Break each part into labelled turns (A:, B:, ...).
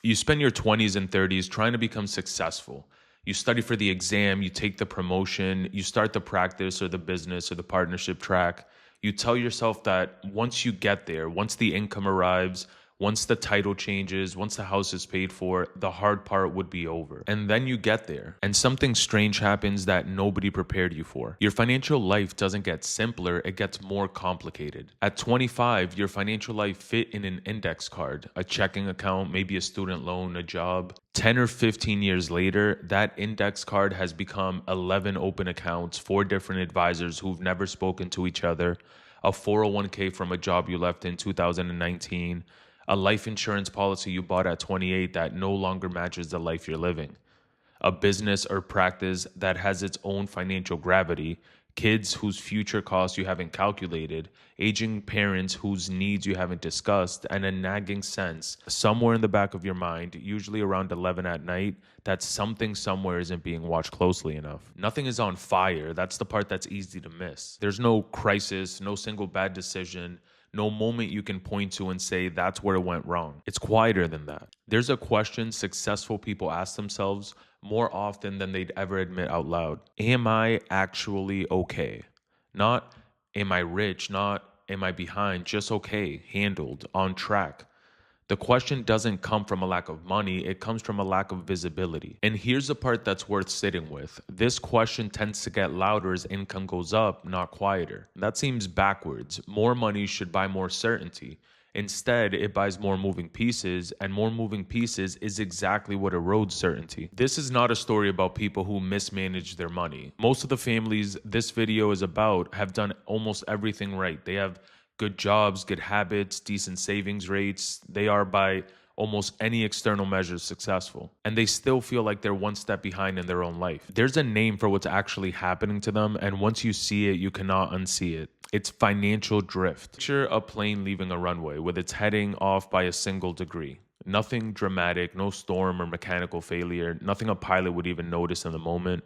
A: You spend your 20s and 30s trying to become successful. You study for the exam, you take the promotion, you start the practice or the business or the partnership track. You tell yourself that once you get there, once the income arrives, once the title changes, once the house is paid for, the hard part would be over. And then you get there, and something strange happens that nobody prepared you for. Your financial life doesn't get simpler, it gets more complicated. At 25, your financial life fit in an index card, a checking account, maybe a student loan, a job. 10 or 15 years later, that index card has become 11 open accounts, 4 different advisors who've never spoken to each other, a 401k from a job you left in 2019, a life insurance policy you bought at 28 that no longer matches the life you're living, a business or practice that has its own financial gravity, kids whose future costs you haven't calculated, aging parents whose needs you haven't discussed, and a nagging sense somewhere in the back of your mind, usually around 11 at night, that something somewhere isn't being watched closely enough. Nothing is on fire. That's the part that's easy to miss. There's no crisis, no single bad decision, no moment you can point to and say that's where it went wrong. It's quieter than that. There's a question successful people ask themselves more often than they'd ever admit out loud. Am I actually okay? Not, am I rich? Not, am I behind? Just okay, handled, on track. The question doesn't come from a lack of money, it comes from a lack of visibility. And here's the part that's worth sitting with. This question tends to get louder as income goes up, not quieter. That seems backwards. More money should buy more certainty. Instead, it buys more moving pieces, and more moving pieces is exactly what erodes certainty. This is not a story about people who mismanage their money. Most of the families this video is about have done almost everything right. They have good jobs, good habits, decent savings rates. They are by almost any external measure successful. And they still feel like they're one step behind in their own life. There's a name for what's actually happening to them, and once you see it, you cannot unsee it. It's financial drift. Picture a plane leaving a runway with its heading off by a single degree. Nothing dramatic, no storm or mechanical failure, nothing a pilot would even notice in the moment.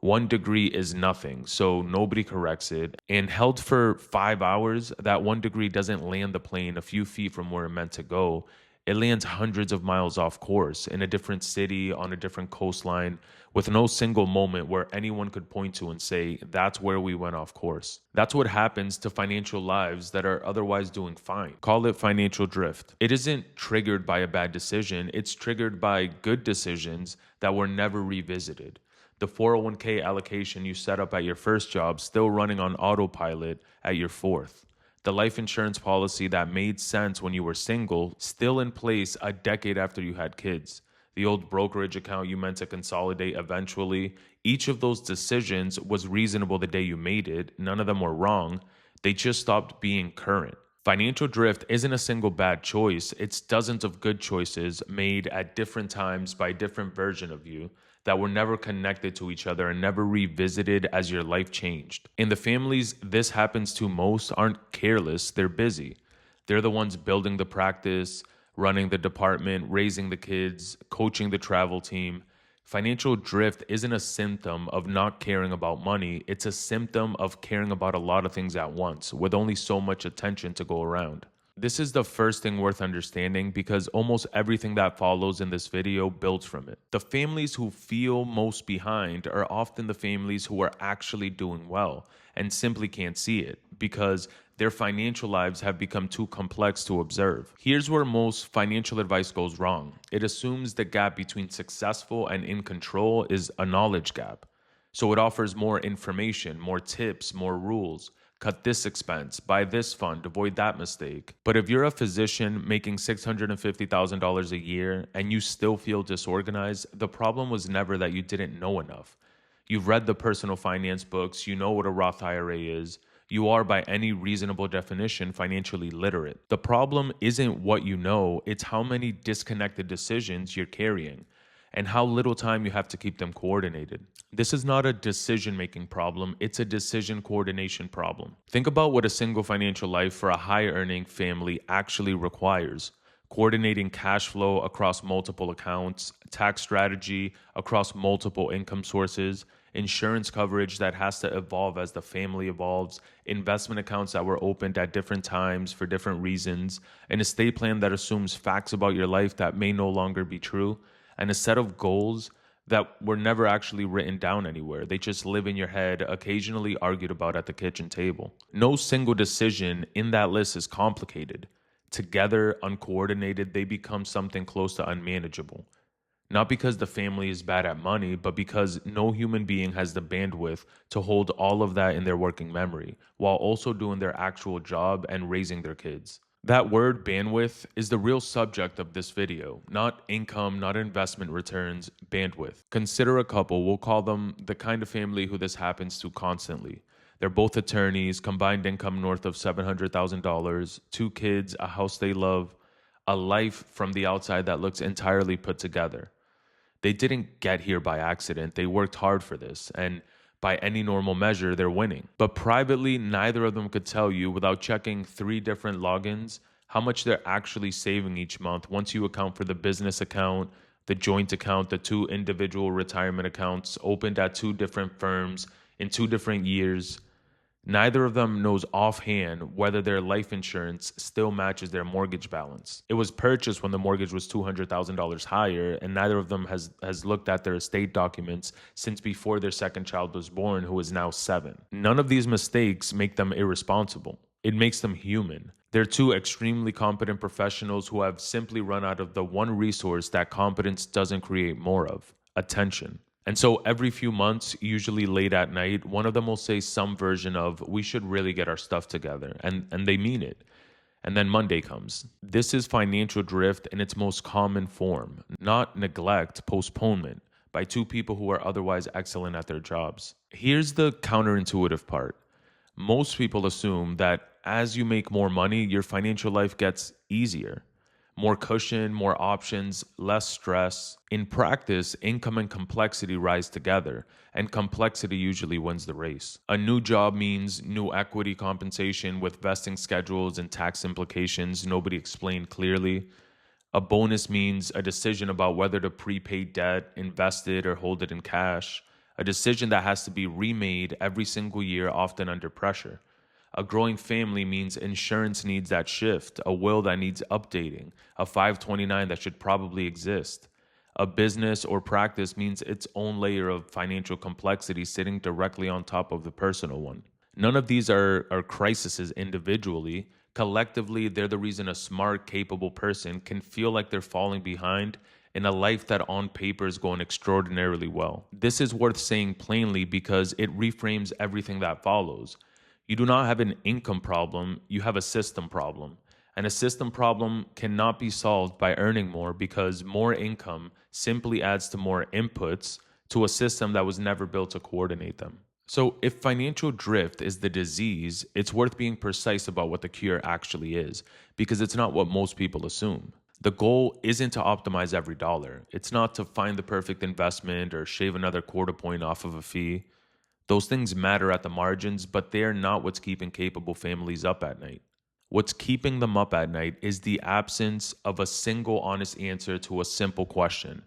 A: 1 degree is nothing, so nobody corrects it. And held for 5 hours, that 1 degree doesn't land the plane a few feet from where it meant to go. It lands hundreds of miles off course, in a different city, on a different coastline, with no single moment where anyone could point to and say, that's where we went off course. That's what happens to financial lives that are otherwise doing fine. Call it financial drift. It isn't triggered by a bad decision, it's triggered by good decisions that were never revisited. The 401k allocation you set up at your first job still running on autopilot at your fourth. The life insurance policy that made sense when you were single still in place a decade after you had kids. The old brokerage account you meant to consolidate eventually. Each of those decisions was reasonable the day you made it. None of them were wrong. They just stopped being current. Financial drift isn't a single bad choice. It's dozens of good choices made at different times by a different version of you that were never connected to each other and never revisited as your life changed. And the families this happens to most aren't careless, they're busy. They're the ones building the practice, running the department, raising the kids, coaching the travel team. Financial drift isn't a symptom of not caring about money, it's a symptom of caring about a lot of things at once, with only so much attention to go around. This is the first thing worth understanding because almost everything that follows in this video builds from it. The families who feel most behind are often the families who are actually doing well and simply can't see it because their financial lives have become too complex to observe. Here's where most financial advice goes wrong. It assumes the gap between successful and in control is a knowledge gap. So it offers more information, more tips, more rules. Cut this expense, buy this fund, avoid that mistake. But if you're a physician making $650,000 a year and you still feel disorganized, the problem was never that you didn't know enough. You've read the personal finance books, you know what a Roth IRA is. You are, by any reasonable definition, financially literate. The problem isn't what you know, it's how many disconnected decisions you're carrying and how little time you have to keep them coordinated. This is not a decision-making problem, it's a decision coordination problem. Think about what a single financial life for a high-earning family actually requires. Coordinating cash flow across multiple accounts, tax strategy across multiple income sources, insurance coverage that has to evolve as the family evolves, investment accounts that were opened at different times for different reasons, an estate plan that assumes facts about your life that may no longer be true, and a set of goals that were never actually written down anywhere. They just live in your head, occasionally argued about at the kitchen table. No single decision in that list is complicated. Together, uncoordinated, they become something close to unmanageable. Not because the family is bad at money, but because no human being has the bandwidth to hold all of that in their working memory, while also doing their actual job and raising their kids. That word, bandwidth, is the real subject of this video. Not income, not investment returns, bandwidth. Consider a couple, we'll call them the kind of family who this happens to constantly. They're both attorneys, combined income north of $700,000, 2 kids, a house they love, a life from the outside that looks entirely put together. They didn't get here by accident. They worked hard for this, and by any normal measure, they're winning. But privately, neither of them could tell you without checking 3 different logins how much they're actually saving each month once you account for the business account, the joint account, the 2 individual retirement accounts opened at 2 different firms in 2 different years. Neither of them knows offhand whether their life insurance still matches their mortgage balance. It was purchased when the mortgage was $200,000 higher, and neither of them has looked at their estate documents since before their second child was born, who is now 7. None of these mistakes make them irresponsible. It makes them human. They're 2 extremely competent professionals who have simply run out of the one resource that competence doesn't create more of: attention. And so every few months, usually late at night, one of them will say some version of, we should really get our stuff together. And they mean it. And then Monday comes. This is financial drift in its most common form, not neglect, postponement, by 2 people who are otherwise excellent at their jobs. Here's the counterintuitive part. Most people assume that as you make more money, your financial life gets easier. More cushion, more options, less stress. In practice, income and complexity rise together, and complexity usually wins the race. A new job means new equity compensation with vesting schedules and tax implications nobody explained clearly. A bonus means a decision about whether to prepay debt, invest it, or hold it in cash. A decision that has to be remade every single year, often under pressure. A growing family means insurance needs that shift, a will that needs updating, a 529 that should probably exist. A business or practice means its own layer of financial complexity sitting directly on top of the personal one. None of these are crises individually. Collectively, they're the reason a smart, capable person can feel like they're falling behind in a life that on paper is going extraordinarily well. This is worth saying plainly because it reframes everything that follows. You do not have an income problem, you have a system problem. And a system problem cannot be solved by earning more because more income simply adds to more inputs to a system that was never built to coordinate them. So if financial drift is the disease, it's worth being precise about what the cure actually is, because it's not what most people assume. The goal isn't to optimize every dollar. It's not to find the perfect investment or shave another quarter point off of a fee. Those things matter at the margins, but they're not what's keeping capable families up at night. What's keeping them up at night is the absence of a single honest answer to a simple question.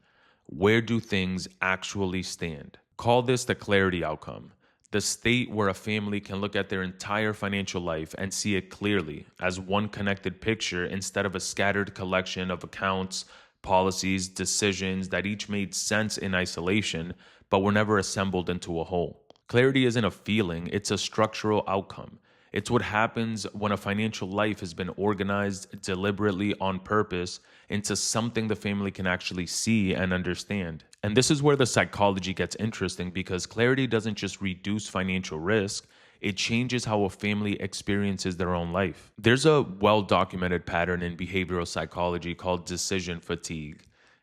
A: Where do things actually stand? Call this the clarity outcome, the state where a family can look at their entire financial life and see it clearly as one connected picture instead of a scattered collection of accounts, policies, decisions that each made sense in isolation, but were never assembled into a whole. Clarity isn't a feeling, it's a structural outcome. It's what happens when a financial life has been organized deliberately on purpose into something the family can actually see and understand. And this is where the psychology gets interesting because clarity doesn't just reduce financial risk, it changes how a family experiences their own life. There's a well-documented pattern in behavioral psychology called decision fatigue.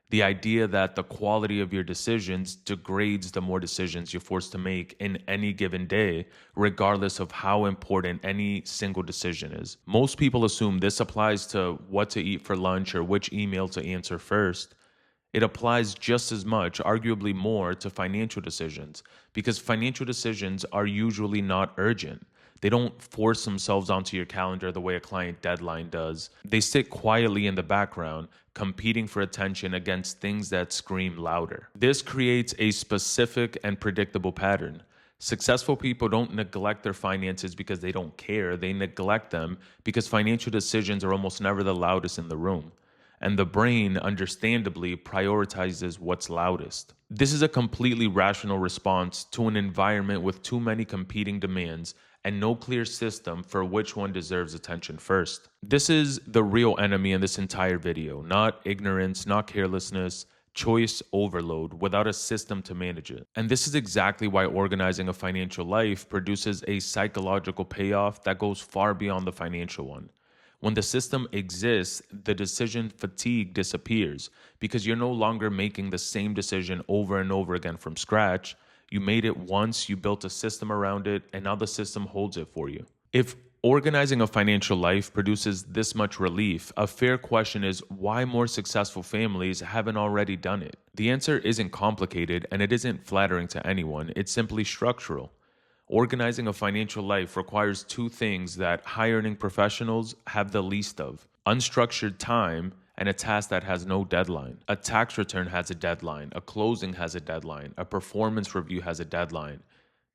A: The idea that the quality of your decisions degrades the more decisions you're forced to make in any given day, regardless of how important any single decision is. Most people assume this applies to what to eat for lunch or which email to answer first. It applies just as much, arguably more, to financial decisions, because financial decisions are usually not urgent. They don't force themselves onto your calendar the way a client deadline does. They sit quietly in the background, competing for attention against things that scream louder. This creates a specific and predictable pattern. Successful people don't neglect their finances because they don't care. They neglect them because financial decisions are almost never the loudest in the room. And the brain, understandably, prioritizes what's loudest. This is a completely rational response to an environment with too many competing demands and no clear system for which one deserves attention first. This is the real enemy in this entire video, not ignorance, not carelessness, choice overload without a system to manage it. And this is exactly why organizing a financial life produces a psychological payoff that goes far beyond the financial one. When the system exists, the decision fatigue disappears because you're no longer making the same decision over and over again from scratch. You made it once, you built a system around it, and now the system holds it for you. If organizing a financial life produces this much relief, a fair question is why more successful families haven't already done it. The answer isn't complicated and it isn't flattering to anyone, it's simply structural. Organizing a financial life requires two things that high-earning professionals have the least of: unstructured time and a task that has no deadline. A tax return has a deadline, a closing has a deadline, a performance review has a deadline.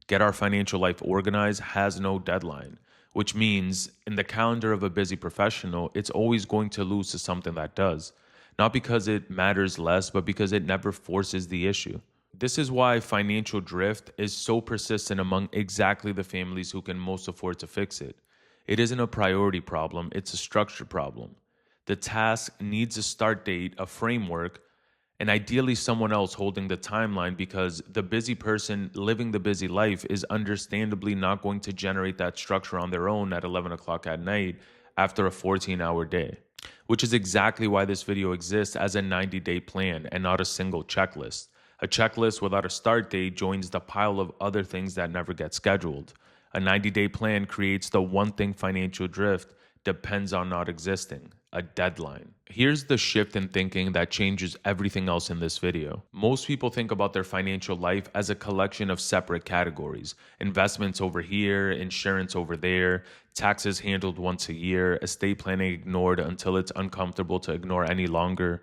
A: Get Our Financial Life Organized has no deadline, which means in the calendar of a busy professional, it's always going to lose to something that does. Not because it matters less, but because it never forces the issue. This is why financial drift is so persistent among exactly the families who can most afford to fix it. It isn't a priority problem, it's a structure problem. The task needs a start date, a framework, and ideally someone else holding the timeline, because the busy person living the busy life is understandably not going to generate that structure on their own at 11 o'clock at night after a 14-hour day. Which is exactly why this video exists as a 90-day plan and not a single checklist. A checklist without a start date joins the pile of other things that never get scheduled. A 90-day plan creates the one thing financial drift depends on not existing: a deadline. Here's the shift in thinking that changes everything else in this video. Most people think about their financial life as a collection of separate categories: investments over here, insurance over there, taxes handled once a year, estate planning ignored until it's uncomfortable to ignore any longer.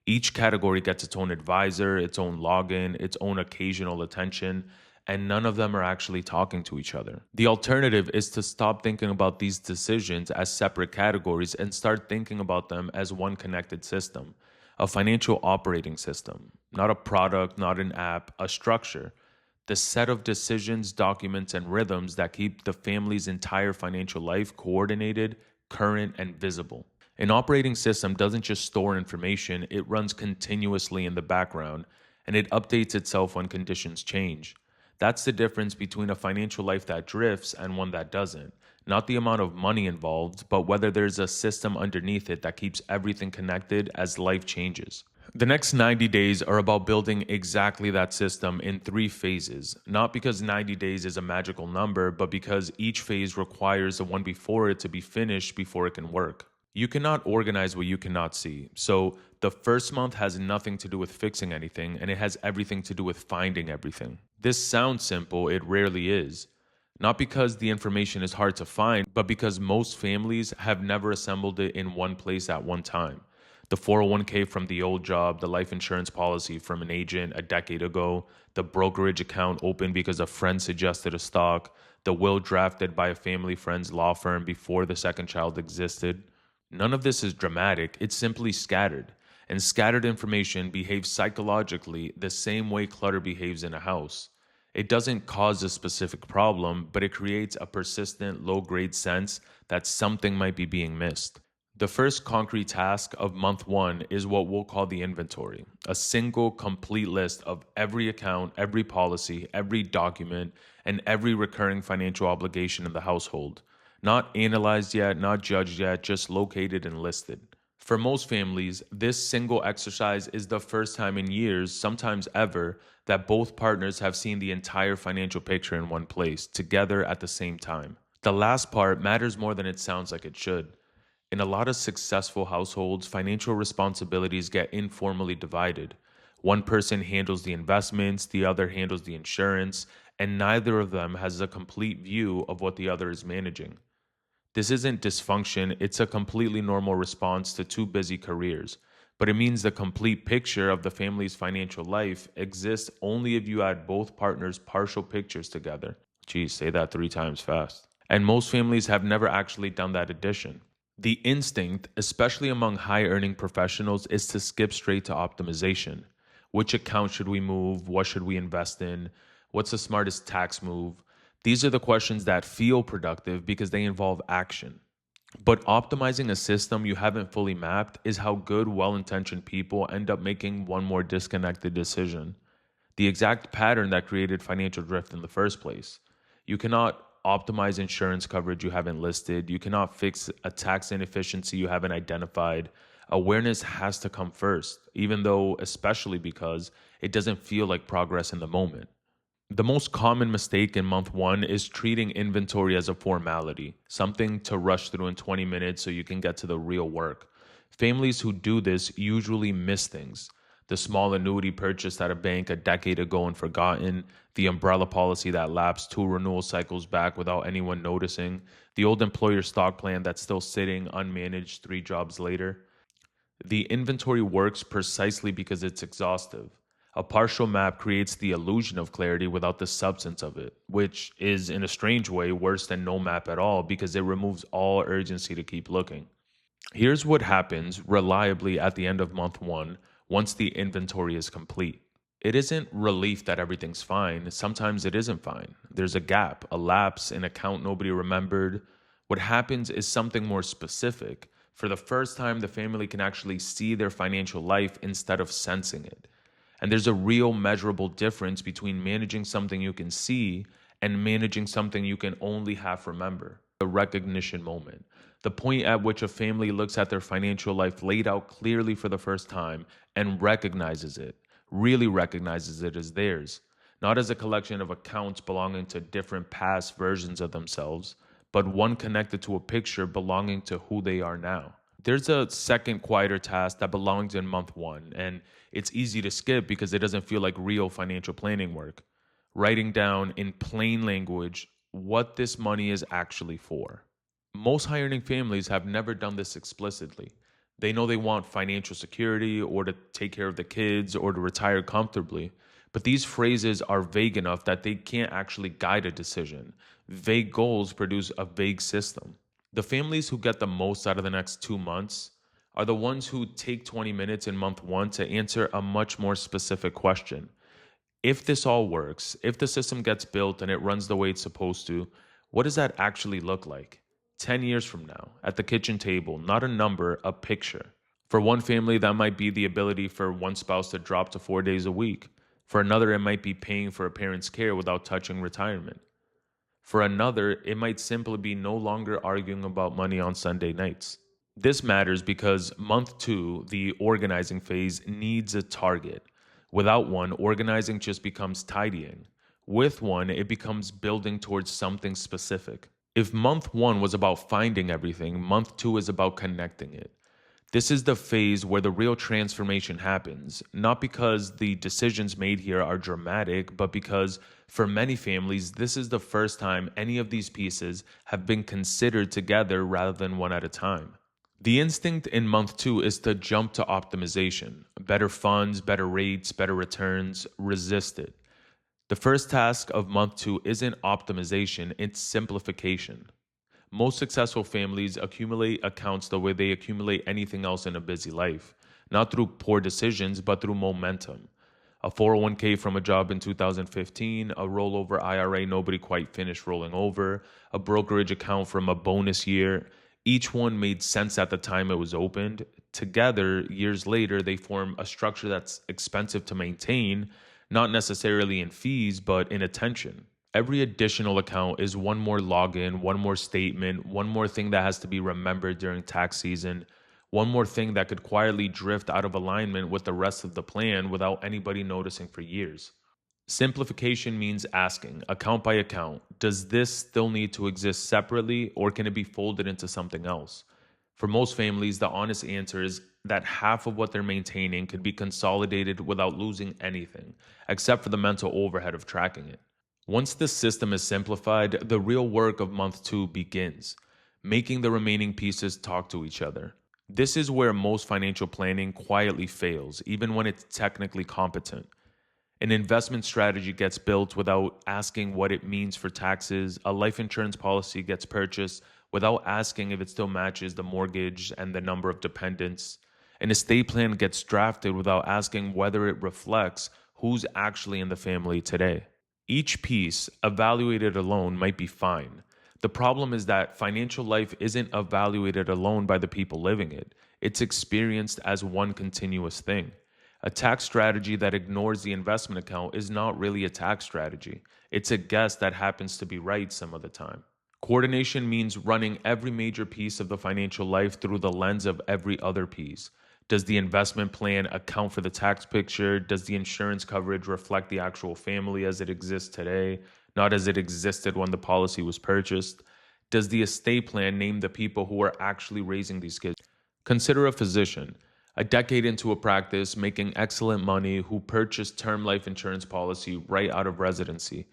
A: Each category gets its own advisor, its own login, its own occasional attention, and none of them are actually talking to each other. The alternative is to stop thinking about these decisions as separate categories and start thinking about them as one connected system, a financial operating system, not a product, not an app, a structure. The set of decisions, documents, and rhythms that keep the family's entire financial life coordinated, current, and visible. An operating system doesn't just store information, it runs continuously in the background, and it updates itself when conditions change. That's the difference between a financial life that drifts and one that doesn't. Not the amount of money involved, but whether there's a system underneath it that keeps everything connected as life changes. The next 90 days are about building exactly that system in 3 phases, not because 90 days is a magical number, but because each phase requires the one before it to be finished before it can work. You cannot organize what you cannot see. So the first month has nothing to do with fixing anything, and it has everything to do with finding everything. This sounds simple, it rarely is. Not because the information is hard to find, but because most families have never assembled it in one place at one time. The 401k from the old job, the life insurance policy from an agent a decade ago, the brokerage account opened because a friend suggested a stock, the will drafted by a family friend's law firm before the second child existed. None of this is dramatic, it's simply scattered. And scattered information behaves psychologically the same way clutter behaves in a house. It doesn't cause a specific problem, but it creates a persistent low-grade sense that something might be being missed. The first concrete task of month 1 is what we'll call the inventory, a single complete list of every account, every policy, every document, and every recurring financial obligation in the household. Not analyzed yet, not judged yet, just located and listed. For most families, this single exercise is the first time in years, sometimes ever, that both partners have seen the entire financial picture in one place, together at the same time. The last part matters more than it sounds like it should. In a lot of successful households, financial responsibilities get informally divided. One person handles the investments, the other handles the insurance, and neither of them has a complete view of what the other is managing. This isn't dysfunction, it's a completely normal response to two busy careers. But it means the complete picture of the family's financial life exists only if you add both partners' partial pictures together. Geez, say that 3 times fast. And most families have never actually done that addition. The instinct, especially among high earning professionals, is to skip straight to optimization. Which account should we move? What should we invest in? What's the smartest tax move? These are the questions that feel productive because they involve action. But optimizing a system you haven't fully mapped is how good, well intentioned people end up making one more disconnected decision. The exact pattern that created financial drift in the first place. You cannot optimize insurance coverage you haven't listed. You cannot fix a tax inefficiency you haven't identified. Awareness has to come first, even though, especially because it doesn't feel like progress in the moment. The most common mistake in month one is treating inventory as a formality, something to rush through in 20 minutes so you can get to the real work. Families who do this usually miss things. The small annuity purchased at a bank a decade ago and forgotten, the umbrella policy that lapsed 2 renewal cycles back without anyone noticing, the old employer stock plan that's still sitting unmanaged 3 jobs later. The inventory works precisely because it's exhaustive. A partial map creates the illusion of clarity without the substance of it, which is, in a strange way, worse than no map at all because it removes all urgency to keep looking. Here's what happens reliably at the end of month one once the inventory is complete. It isn't relief that everything's fine. Sometimes it isn't fine. There's a gap, a lapse, an account nobody remembered. What happens is something more specific. For the first time, the family can actually see their financial life instead of sensing it. And there's a real measurable difference between managing something you can see and managing something you can only half remember. The recognition moment. The point at which a family looks at their financial life laid out clearly for the first time and recognizes it, really recognizes it as theirs, not as a collection of accounts belonging to different past versions of themselves, but one connected to a picture belonging to who they are now. There's a second, quieter task that belongs in month one, and it's easy to skip because it doesn't feel like real financial planning work. Writing down in plain language what this money is actually for. Most high earning families have never done this explicitly. They know they want financial security or to take care of the kids or to retire comfortably, but these phrases are vague enough that they can't actually guide a decision. Vague goals produce a vague system. The families who get the most out of the next 2 months are the ones who take 20 minutes in month one to answer a much more specific question. If this all works, if the system gets built and it runs the way it's supposed to, what does that actually look like? 10 years from now, at the kitchen table, not a number, a picture. For one family, that might be the ability for one spouse to drop to 4 days a week. For another, it might be paying for a parent's care without touching retirement. For another, it might simply be no longer arguing about money on Sunday nights. This matters because month two, the organizing phase, needs a target. Without one, organizing just becomes tidying. With one, it becomes building towards something specific. If month one was about finding everything, month two is about connecting it. This is the phase where the real transformation happens, not because the decisions made here are dramatic, but because for many families, this is the first time any of these pieces have been considered together rather than one at a time. The instinct in month two is to jump to optimization. Better funds, better rates, better returns, resist it. The first task of month two isn't optimization, it's simplification. Most successful families accumulate accounts the way they accumulate anything else in a busy life, not through poor decisions, but through momentum. A 401k from a job in 2015, a rollover IRA nobody quite finished rolling over, a brokerage account from a bonus year. Each one made sense at the time it was opened. Together, years later, they form a structure that's expensive to maintain, not necessarily in fees, but in attention. Every additional account is one more login, one more statement, one more thing that has to be remembered during tax season, one more thing that could quietly drift out of alignment with the rest of the plan without anybody noticing for years. Simplification means asking, account by account, does this still need to exist separately or can it be folded into something else? For most families, the honest answer is that half of what they're maintaining could be consolidated without losing anything, except for the mental overhead of tracking it. Once the system is simplified, the real work of month two begins, making the remaining pieces talk to each other. This is where most financial planning quietly fails, even when it's technically competent. An investment strategy gets built without asking what it means for taxes. A life insurance policy gets purchased without asking if it still matches the mortgage and the number of dependents. An estate plan gets drafted without asking whether it reflects who's actually in the family today. Each piece, evaluated alone, might be fine. The problem is that financial life isn't evaluated alone by the people living it, it's experienced as one continuous thing. A tax strategy that ignores the investment account is not really a tax strategy. It's a guess that happens to be right some of the time. Coordination means running every major piece of the financial life through the lens of every other piece. Does the investment plan account for the tax picture? Does the insurance coverage reflect the actual family as it exists today, not as it existed when the policy was purchased? Does the estate plan name the people who are actually raising these kids? Consider a physician, a decade into a practice, making excellent money, who purchased term life insurance policy right out of residency.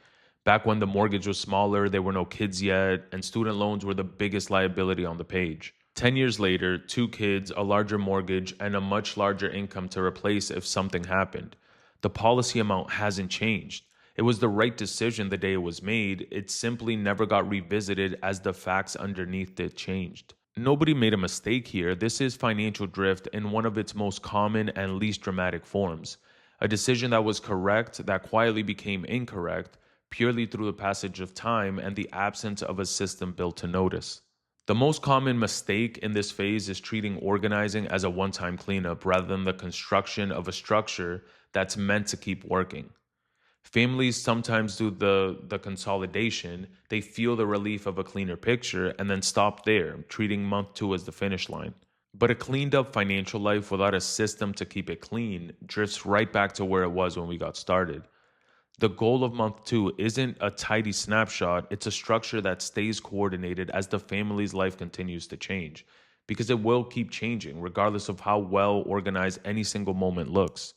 A: Back when the mortgage was smaller, there were no kids yet, and student loans were the biggest liability on the page. 10 years later, two kids, a larger mortgage, and a much larger income to replace if something happened. The policy amount hasn't changed. It was the right decision the day it was made. It simply never got revisited as the facts underneath it changed. Nobody made a mistake here. This is financial drift in one of its most common and least dramatic forms. A decision that was correct that quietly became incorrect purely through the passage of time and the absence of a system built to notice. The most common mistake in this phase is treating organizing as a one time cleanup rather than the construction of a structure that's meant to keep working. Families sometimes do the consolidation, they feel the relief of a cleaner picture, and then stop there, treating month two as the finish line. But a cleaned up financial life without a system to keep it clean drifts right back to where it was when we got started. The goal of month two isn't a tidy snapshot, it's a structure that stays coordinated as the family's life continues to change, because it will keep changing regardless of how well organized any single moment looks.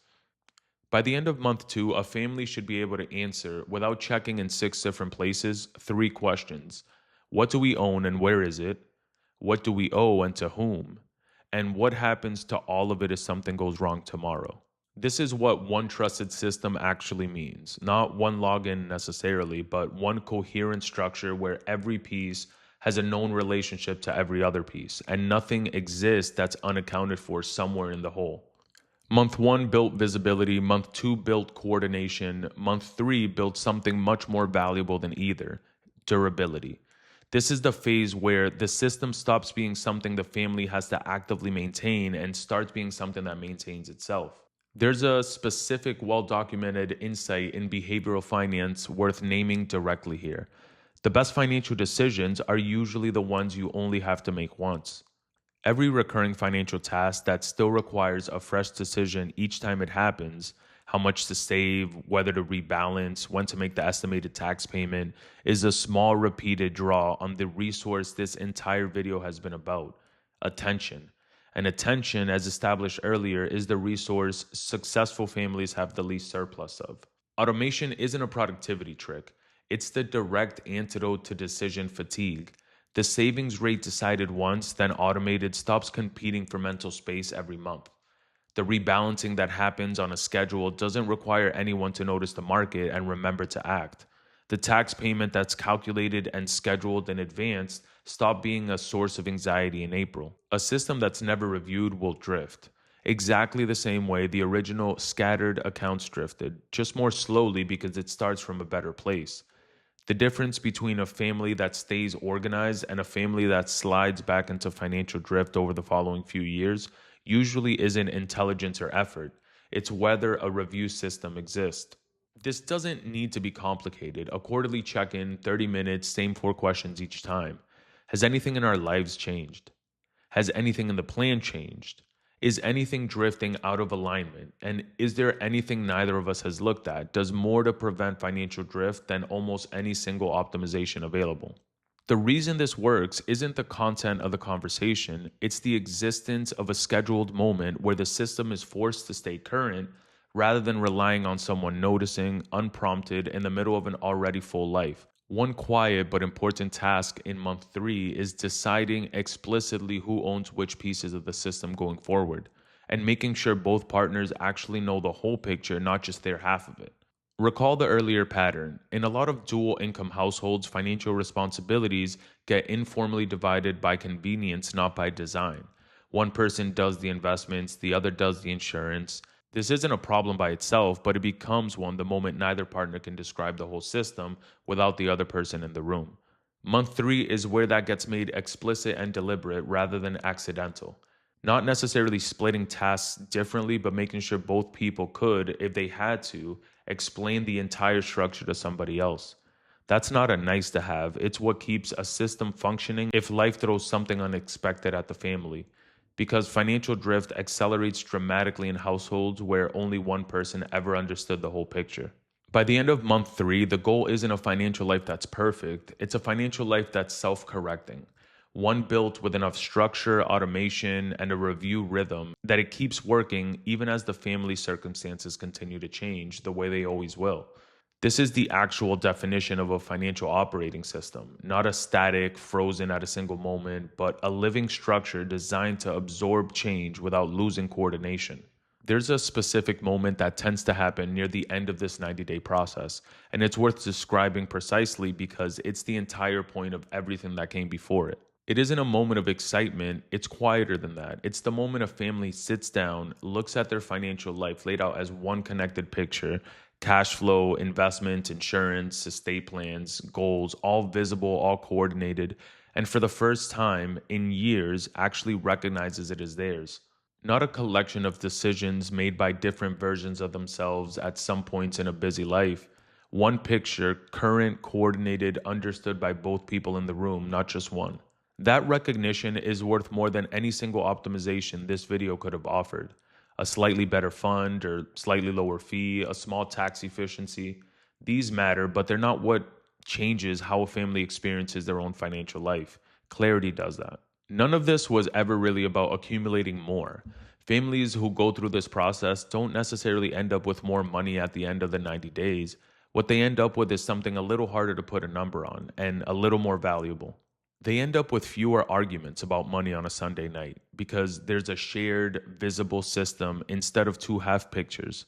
A: By the end of month two, a family should be able to answer, without checking in six different places, three questions. What do we own and where is it? What do we owe and to whom? And what happens to all of it if something goes wrong tomorrow? This is what one trusted system actually means. Not one login necessarily, but one coherent structure where every piece has a known relationship to every other piece, and nothing exists that's unaccounted for somewhere in the whole. Month one built visibility, month two built coordination, month three built something much more valuable than either: durability. This is the phase where the system stops being something the family has to actively maintain and starts being something that maintains itself. There's a specific, well documented insight in behavioral finance worth naming directly here. The best financial decisions are usually the ones you only have to make once. Every recurring financial task that still requires a fresh decision each time it happens, how much to save, whether to rebalance, when to make the estimated tax payment, is a small repeated draw on the resource this entire video has been about: attention. And attention, as established earlier, is the resource successful families have the least surplus of. Automation isn't a productivity trick, it's the direct antidote to decision fatigue. The savings rate decided once, then automated, stops competing for mental space every month. The rebalancing that happens on a schedule doesn't require anyone to notice the market and remember to act. The tax payment that's calculated and scheduled in advance stopped being a source of anxiety in April. A system that's never reviewed will drift. Exactly the same way the original scattered accounts drifted, just more slowly because it starts from a better place. The difference between a family that stays organized and a family that slides back into financial drift over the following few years usually isn't intelligence or effort, it's whether a review system exists. This doesn't need to be complicated. A quarterly check in, 30 minutes, same four questions each time. Has anything in our lives changed? Has anything in the plan changed? Is anything drifting out of alignment? And is there anything neither of us has looked at? Does more to prevent financial drift than almost any single optimization available? The reason this works isn't the content of the conversation, it's the existence of a scheduled moment where the system is forced to stay current rather than relying on someone noticing, unprompted, in the middle of an already full life. One quiet but important task in month three is deciding explicitly who owns which pieces of the system going forward, and making sure both partners actually know the whole picture, not just their half of it. Recall the earlier pattern. In a lot of dual income households, financial responsibilities get informally divided by convenience, not by design. One person does the investments, the other does the insurance. This isn't a problem by itself, but it becomes one the moment neither partner can describe the whole system without the other person in the room. Month three is where that gets made explicit and deliberate rather than accidental. Not necessarily splitting tasks differently, but making sure both people could, if they had to, explain the entire structure to somebody else. That's not a nice to have, it's what keeps a system functioning if life throws something unexpected at the family. Because financial drift accelerates dramatically in households where only one person ever understood the whole picture. By the end of month three, the goal isn't a financial life that's perfect, it's a financial life that's self correcting. One built with enough structure, automation, and a review rhythm that it keeps working even as the family circumstances continue to change the way they always will. This is the actual definition of a financial operating system, not a static, frozen at a single moment, but a living structure designed to absorb change without losing coordination. There's a specific moment that tends to happen near the end of this 90-day process, and it's worth describing precisely because it's the entire point of everything that came before it. It isn't a moment of excitement, it's quieter than that. It's the moment a family sits down, looks at their financial life laid out as one connected picture: cash flow, investment, insurance, estate plans, goals, all visible, all coordinated, and for the first time in years actually recognizes it as theirs. Not a collection of decisions made by different versions of themselves at some points in a busy life. One picture, current, coordinated, understood by both people in the room, not just one. That recognition is worth more than any single optimization this video could have offered. A slightly better fund or slightly lower fee, a small tax efficiency. These matter, but they're not what changes how a family experiences their own financial life. Clarity does that. None of this was ever really about accumulating more. Families who go through this process don't necessarily end up with more money at the end of the 90 days. What they end up with is something a little harder to put a number on and a little more valuable. They end up with fewer arguments about money on a Sunday night because there's a shared, visible system instead of two half pictures.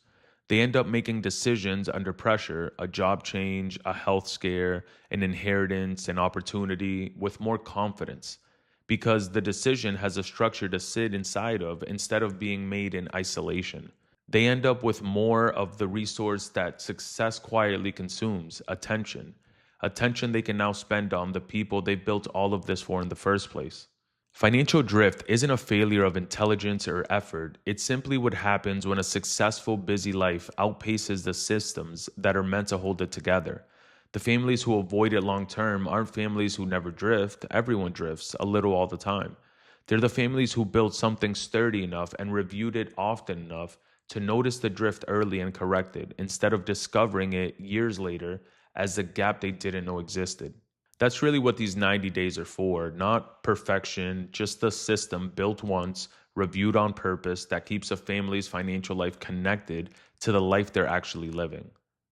A: They end up making decisions under pressure: a job change, a health scare, an inheritance, an opportunity, with more confidence because the decision has a structure to sit inside of instead of being made in isolation. They end up with more of the resource that success quietly consumes: attention. Attention they can now spend on the people they built all of this for in the first place. Financial drift isn't a failure of intelligence or effort. It's simply what happens when a successful, busy life outpaces the systems that are meant to hold it together. The families who avoid it long term aren't families who never drift. Everyone drifts, a little all the time. They're the families who built something sturdy enough and reviewed it often enough to notice the drift early and correct it, instead of discovering it years later as a gap they didn't know existed. That's really what these 90 days are for, not perfection, just the system built once, reviewed on purpose, that keeps a family's financial life connected to the life they're actually living.